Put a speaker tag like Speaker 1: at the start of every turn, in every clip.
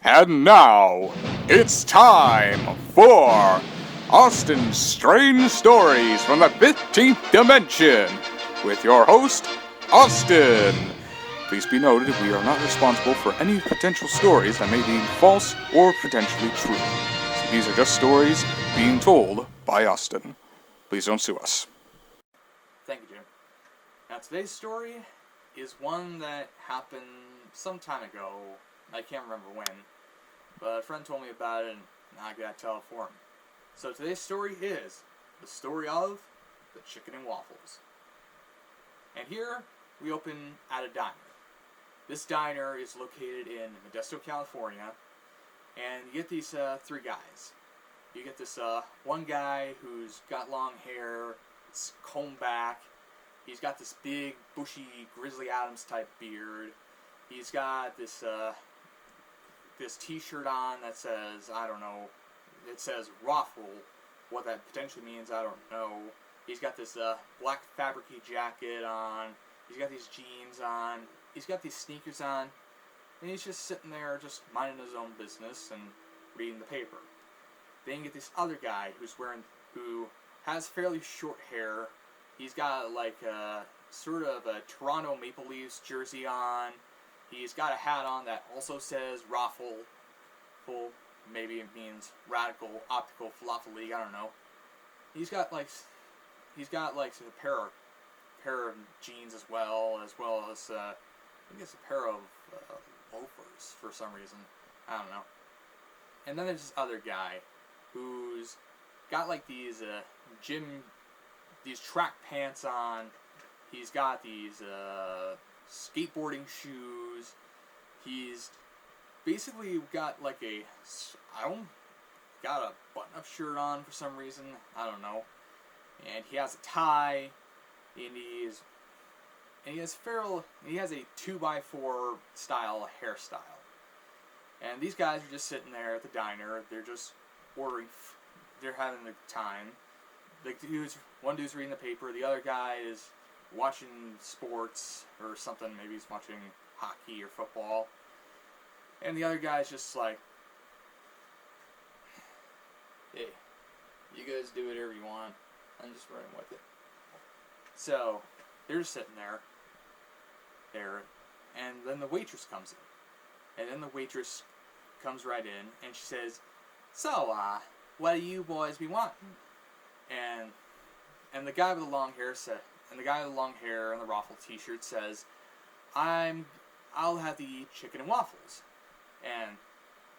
Speaker 1: And now, it's time for Austin's Strange Stories from the 15th Dimension with your host, Austin. Please be noted, we are not responsible for any potential stories that may be false or potentially true. So these are just stories being told by Austin. Please don't sue us.
Speaker 2: Thank you, Jim. Now, today's story is one that happened some time ago. I can't remember when, but a friend told me about it, and I gotta tell it for him. So today's story is the story of the Chicken and Waffles. And here we open at a diner. This diner is located in Modesto, California, and you get these three guys. You get this one guy who's got long hair, it's combed back. He's got this big, bushy, Grizzly Adams type beard. He's got this t-shirt on that says, I don't know, it says Waffle. What that potentially means, I don't know. He's got this black fabric-y jacket on. He's got these jeans on. He's got these sneakers on. And he's just sitting there just minding his own business and reading the paper. Then you get this other guy who has fairly short hair. He's got like a sort of a Toronto Maple Leafs jersey on. He's got a hat on that also says Raffle. Maybe it means Radical Optical Falafel League. I don't know. He's got like a pair of jeans as well as I think it's a pair of loafers for some reason. I don't know. And then there's this other guy who's got like these track pants on. He's got these skateboarding shoes. He's basically got like got a button-up shirt on for some reason. I don't know. And he has a tie. And he has a 2x4 style hairstyle. And these guys are just sitting there at the diner. They're just ordering. They're having a time. One dude's reading the paper. The other guy is watching sports or something. Maybe he's watching hockey or football. And the other guy's just like, hey, you guys do whatever you want. I'm just running with it. So they're just sitting there, and then the waitress comes in. And then the waitress comes right in, and she says, so, what do you boys be wanting? And the guy with the long hair and the Raffle t-shirt says, I'll have the chicken and waffles. And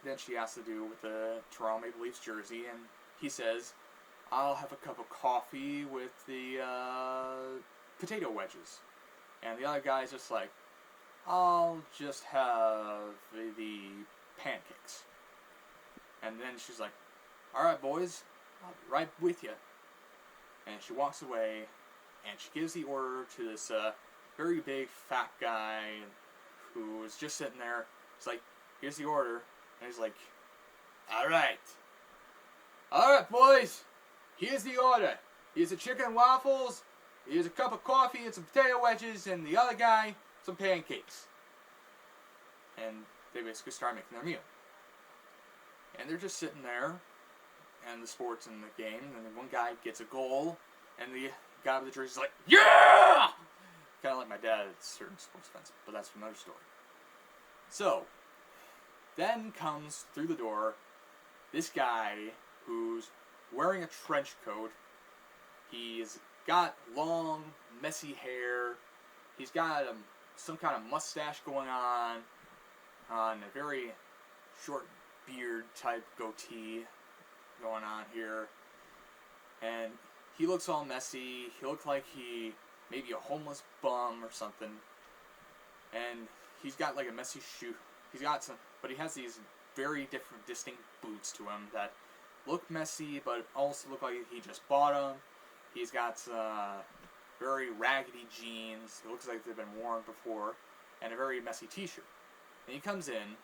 Speaker 2: then she asks the dude with the Toronto Maple Leafs jersey, and he says, I'll have a cup of coffee with the potato wedges. And the other guy's just like, I'll just have the pancakes. And then she's like, alright boys, I'll be right with you. And she walks away, and she gives the order to this very big fat guy who is just sitting there. He's like, here's the order. And he's like, alright boys, here's the order. Here's the chicken and waffles, here's a cup of coffee and some potato wedges, and the other guy, some pancakes. And they basically start making their meal. And they're just sitting there, and the sports in the game, and then one guy gets a goal, and the guy with the jersey is like, yeah! Kind of like my dad at certain sports events, but that's another story. So, then comes through the door this guy who's wearing a trench coat. He's got long, messy hair. He's got some kind of mustache going on a very short beard type goatee going on here. And he looks all messy. He looks like he maybe a homeless bum or something. And he's got like a messy shoe. But he has these very different, distinct boots to him that look messy, but also look like he just bought them. He's got very raggedy jeans. It looks like they've been worn before, and a very messy t-shirt. And he comes in,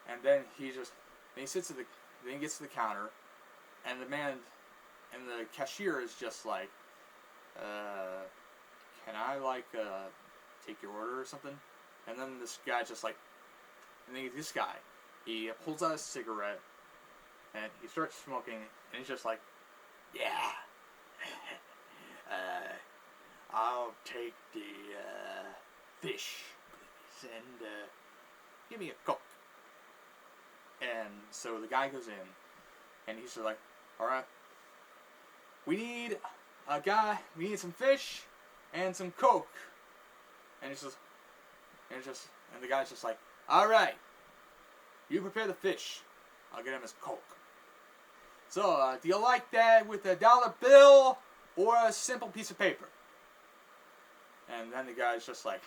Speaker 2: and then he gets to the counter, and the cashier is just like, can I take your order or something? And then this guy just like, and then this guy, he pulls out a cigarette, and he starts smoking, and he's just like, yeah, I'll take the fish, please, and give me a Coke. And so the guy goes in, and he's just like, alright, we need some fish and some Coke. And and the guy's just like, alright, you prepare the fish, I'll get him his Coke. So, do you like that with a dollar bill or a simple piece of paper? And then the guy's just like,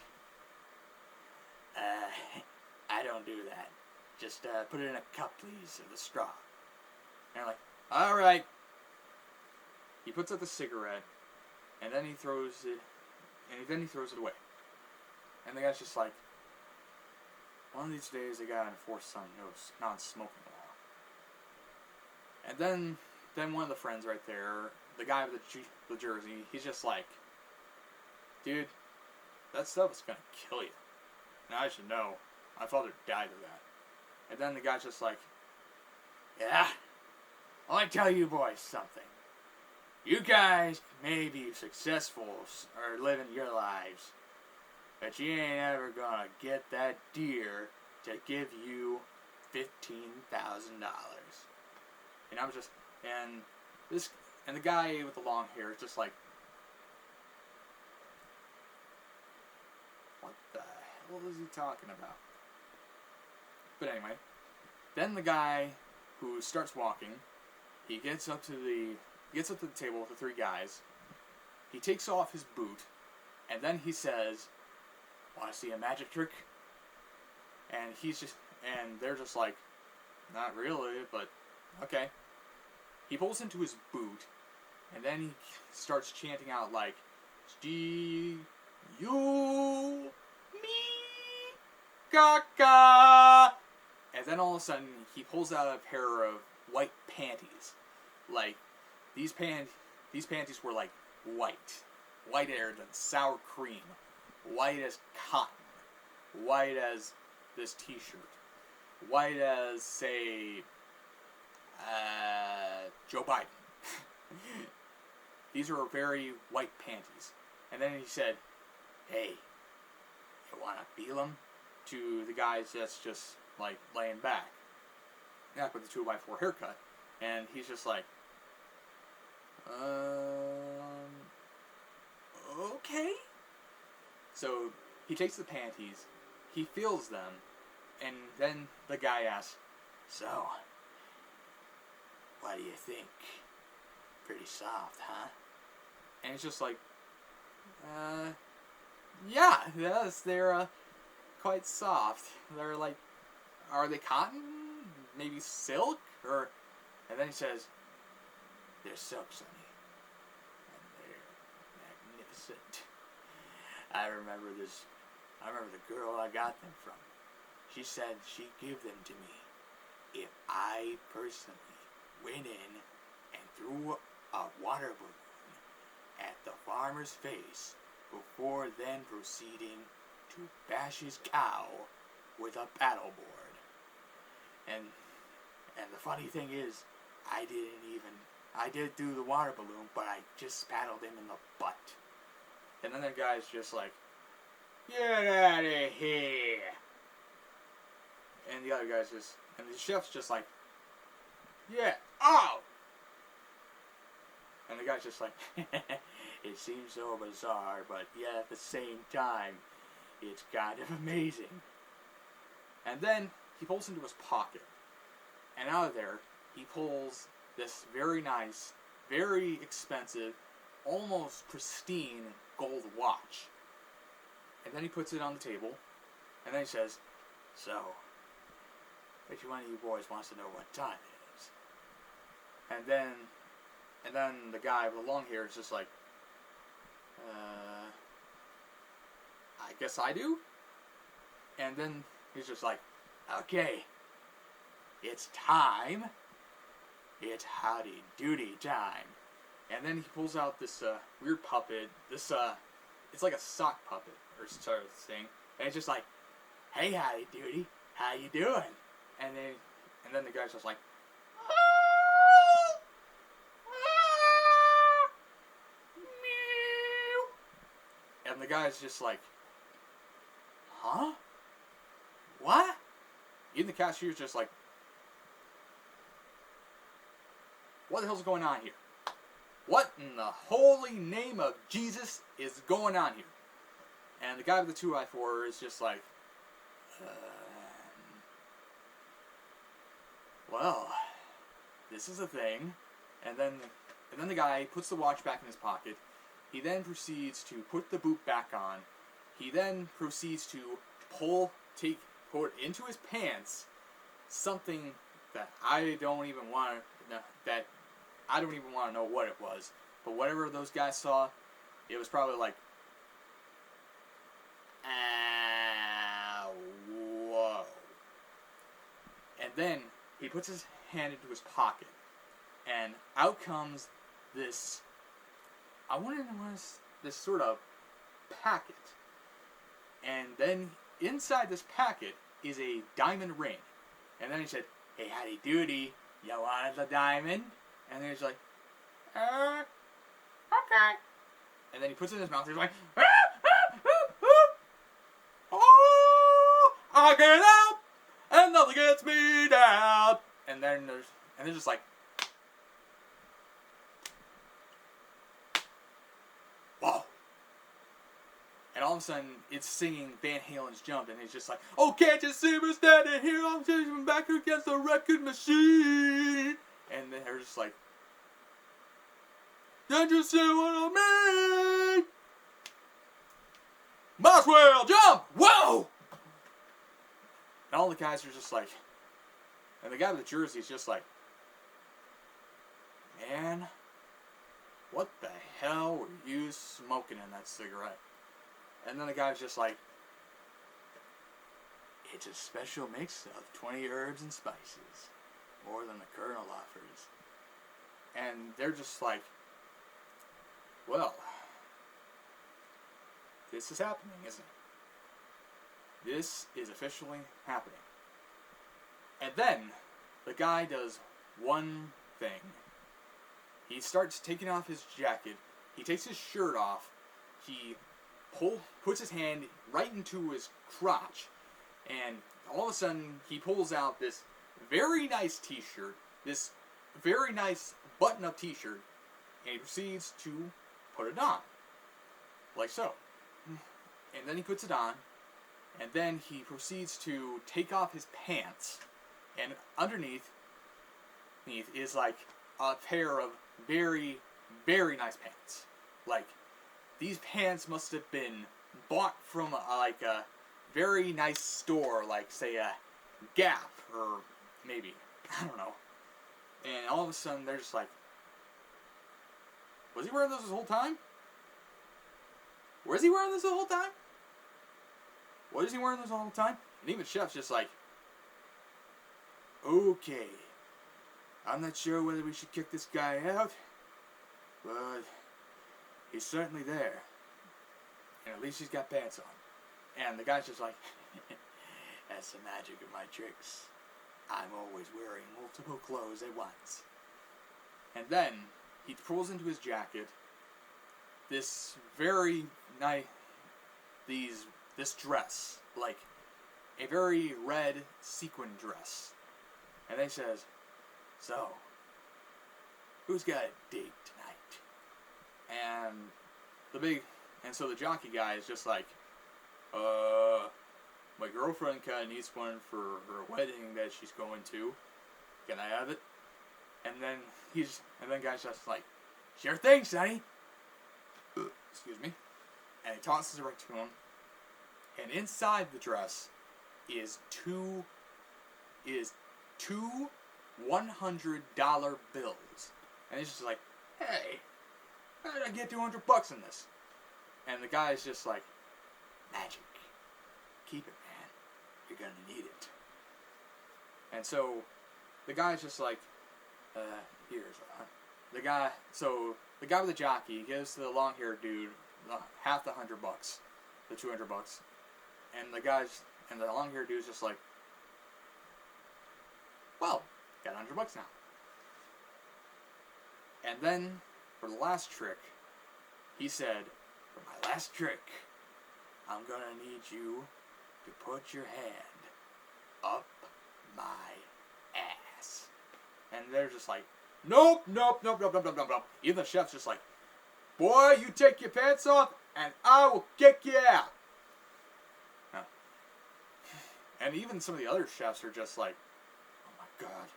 Speaker 2: I don't do that. Just put it in a cup, please, with a straw. And I'm like, alright. He puts out the cigarette, and then he throws it away. And the guy's just like, one of these days I gotta enforce some non-smoking law. And then one of the friends right there, the guy with the jersey, he's just like, dude, that stuff is gonna kill you. Now I should know. My father died of that. And then the guy's just like, yeah, I want to tell you boys something. You guys may be successful or living your lives, but you ain't ever gonna get that deer to give you $15,000. And I'm just, and the guy with the long hair is just like, what the hell is he talking about? But anyway, then the guy who starts walking, he gets up to the table with the three guys. He takes off his boot, and then he says, "Want to see a magic trick?" And they're just like, "Not really, but okay." He pulls into his boot, and then he starts chanting out like, "G U me Gaga." And then all of a sudden, he pulls out a pair of white panties. Like, these panties were like whiter than sour cream, white as cotton, white as this t-shirt, white as, say, Joe Biden. These were very white panties. And then he said, "Hey, you want to feel them?" to the guys that's just like laying back. Yeah, with the 2x4 haircut. And he's just like, okay. So he takes the panties, he feels them, and then the guy asks, "So, what do you think? Pretty soft, huh?" And it's just like, yes, they're quite soft. They're like, are they cotton? Maybe silk? And then he says, "They're silk, Sonny. And they're magnificent. I remember the girl I got them from. She said she'd give them to me if I personally went in and threw a water balloon at the farmer's face before then proceeding to bash his cow with a paddleboard. And the funny thing is, I did do the water balloon, but I just paddled him in the butt." And then the guy's just like, "Get out of here." And the other guy's and the chef's just like, "Yeah, oh!" And the guy's just like, "It seems so bizarre, but yeah, at the same time, it's kind of amazing." And then he pulls into his pocket, and out of there, he pulls this very nice, very expensive, almost pristine gold watch. And then he puts it on the table, and then he says, "So, which one of you boys wants to know what time it is?" And then the guy with the long hair is just like, "I guess I do." And then he's just like, "Okay, it's time. It's howdy doody time." And then he pulls out this weird puppet. It's like a sock puppet or sort of thing. And it's just like, "Hey, howdy doody, how you doing?" And then the guy's just like, and the guy's just like, huh? What? Even the cashier's just like, what the hell's going on here? What in the holy name of Jesus is going on here? And the guy with the 2x4 is just like, well, this is a thing. And then the guy puts the watch back in his pocket. He then proceeds to put the boot back on. He then proceeds to put into his pants something that I don't even want to know what it was. But whatever those guys saw, it was probably like, whoa. And then he puts his hand into his pocket, and out comes this, this sort of packet. And then inside this packet is a diamond ring. And then he said, hey, howdy doody, you wanted the diamond? And then he's like, okay. And then he puts it in his mouth, and he's like, oh, I get out, and nothing gets me down. And then they're just like, whoa. And all of a sudden, it's singing Van Halen's Jump, and he's just like, oh, can't you see me standing here? I'm chasing back against the record machine. And then they're just like, can't you see what I mean? Boswell, jump! Whoa! And all the guys are just like, and the guy with the jersey is just like, man, what the hell were you smoking in that cigarette? And then the guy's just like, it's a special mix of 20 herbs and spices, more than the Colonel offers. And they're just like, well, this is happening, isn't it? This is officially happening. And then the guy does one thing. He starts taking off his jacket. He takes his shirt off. He puts his hand right into his crotch. And all of a sudden, he pulls out this very nice t-shirt. This very nice button-up t-shirt. And he proceeds to put it on. Like so. And then he puts it on. And then he proceeds to take off his pants. And underneath is like a pair of very, very nice pants. Like, these pants must have been bought from a very nice store, like, say, a Gap, or maybe, I don't know. And all of a sudden, they're just like, was he wearing those the whole time? Was he wearing this the whole time? Was he wearing this the whole time? And even Chef's just like, okay, I'm not sure whether we should kick this guy out, but he's certainly there. And at least he's got pants on. And the guy's just like, that's the magic of my tricks. I'm always wearing multiple clothes at once. And then he pulls into his jacket this very nice, this dress, like a very red sequin dress. And then he says, so, who's got a date tonight? And so the jockey guy is just like, my girlfriend kind of needs one for her wedding that she's going to. Can I have it? And then guy's just like, sure thing, sonny. Excuse me. And he tosses it right to him. And inside the dress is two $100 bills. And he's just like, hey, how did I get $200 in this? And the guy's just like, magic. Keep it, man. You're gonna need it. And so the guy's just like, the guy with the jockey gives the long-haired dude half the $100, the $200, and the long-haired dude's just like, $100 now. And then, for the last trick, he said, for my last trick, I'm gonna need you to put your hand up my ass. And they're just like, nope, nope, nope, nope, nope, nope, nope, nope. Even the chef's just like, boy, you take your pants off, and I will kick you out. Huh. And even some of the other chefs are just like, oh my god,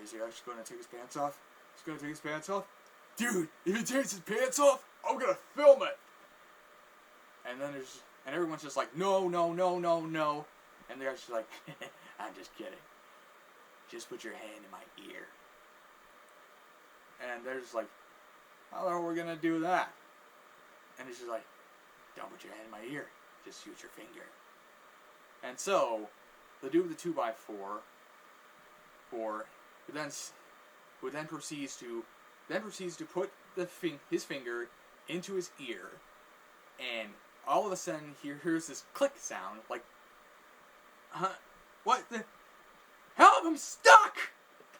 Speaker 2: is he actually going to take his pants off? He's going to take his pants off? Dude, if he takes his pants off, I'm going to film it. And then everyone's just like, no, no, no, no, no. And they're just like, I'm just kidding. Just put your hand in my ear. And they're just like, how the hell are we going to do that? And he's just like, don't put your hand in my ear. Just use your finger. And so, the dude with the 2x4 who then proceeds to put his finger into his ear, and all of a sudden he hears this click sound, like, what the? Help! I'm stuck!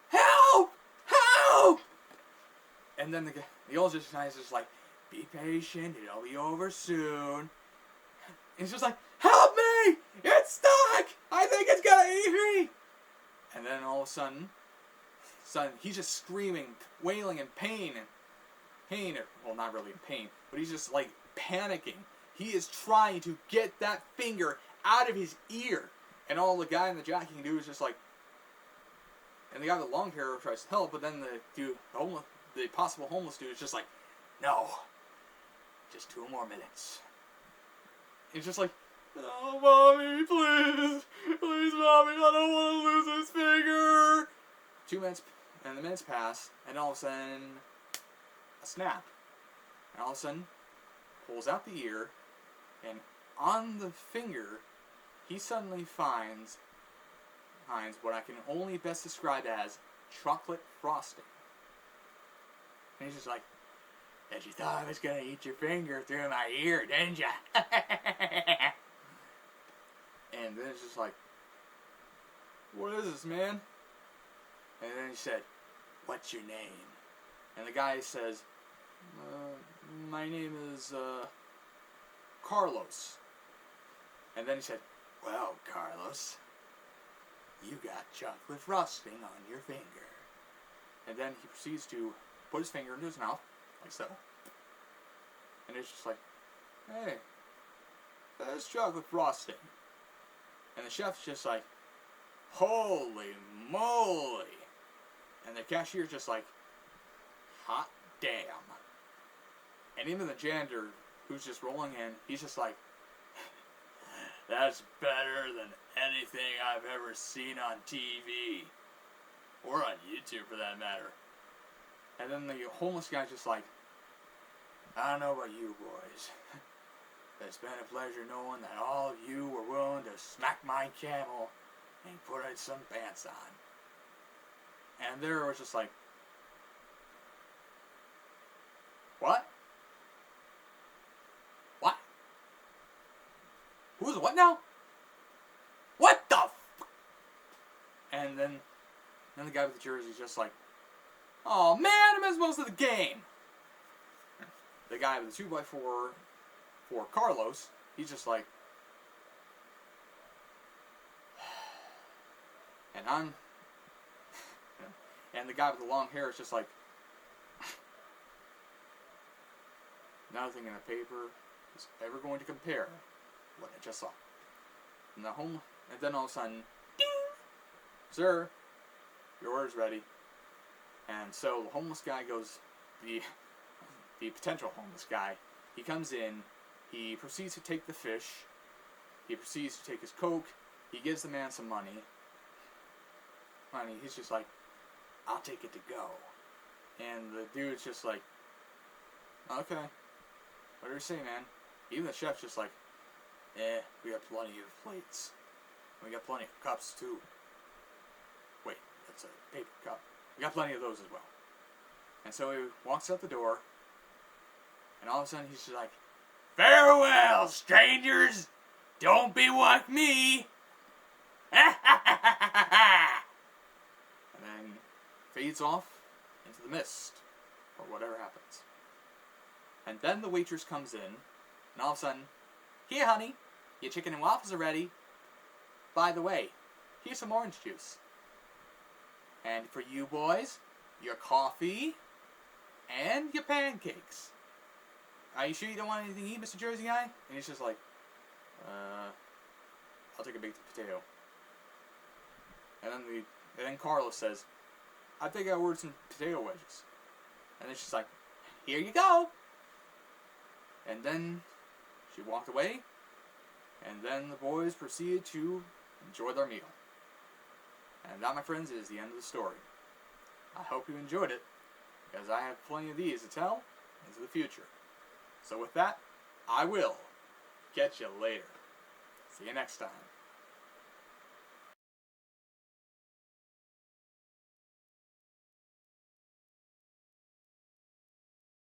Speaker 2: Help! Help! And then the old guy is just like, be patient, it'll be over soon. And he's just like, help me! It's stuck! I think it's gonna eat me! And then all of a sudden, he's just screaming, wailing in pain. Well, not really in pain, but he's just like panicking. He is trying to get that finger out of his ear. And all the guy in the jockey can do is just like, and the guy with the long hair tries to help, but then the possible homeless dude is just like, no, just 2 more minutes. He's just like, oh, mommy, please, mommy, I don't want to lose this finger. 2 minutes, and the minutes pass, and all of a sudden, a snap. And all of a sudden, pulls out the ear, and on the finger, he suddenly finds what I can only best describe as chocolate frosting. And he's just like, "Bet you thought I was gonna eat your finger through my ear, didn't ya?" And then it's just like, "What is this, man?" And then he said, "What's your name?" And the guy says, "My name is Carlos." And then he said, "Well, Carlos, you got chocolate frosting on your finger." And then he proceeds to put his finger into his mouth, like so. And it's just like, "Hey, that's chocolate frosting." And the chef's just like, "Holy moly." And the cashier's just like, "Hot damn." And even the janitor, who's just rolling in, he's just like, "That's better than anything I've ever seen on TV. Or on YouTube, for that matter." And then the homeless guy's just like, "I don't know about you boys, but it's been a pleasure knowing that all of you were willing to smack my camel and put some pants on." And they were just like, "What? What? Who's what now? What the f-?" And then the guy with the jersey's just like, "Oh man, I missed most of the game." The guy with the 2x4 for Carlos, he's just like, and the guy with the long hair is just like, "Nothing in the paper is ever going to compare what I just saw." And then all of a sudden, ding! "Sir, your order's ready." And so the homeless guy goes, the potential homeless guy, he comes in, he proceeds to take the fish, he proceeds to take his Coke, he gives the man some money. He's just like, "I'll take it to go." And the dude's just like, "Okay, whatever you say, man." Even the chef's just like, "We got plenty of plates. We got plenty of cups, too." Wait, that's a paper cup. We got plenty of those as well. And so he walks out the door, and all of a sudden he's just like, "Farewell, strangers! Don't be like me!" And then fades off into the mist, or whatever happens. And then the waitress comes in, and all of a sudden, "Here, honey, your chicken and waffles are ready. By the way, here's some orange juice. And for you boys, your coffee and your pancakes. Are you sure you don't want anything to eat, Mr. Jersey Guy?" And he's just like, I'll take a baked potato. And then Carlos says, "I think I ordered some potato wedges." And then she's like, "Here you go." And then she walked away, and then the boys proceeded to enjoy their meal. And that, my friends, is the end of the story. I hope you enjoyed it, because I have plenty of these to tell into the future. So with that, I will catch you later. See you next time.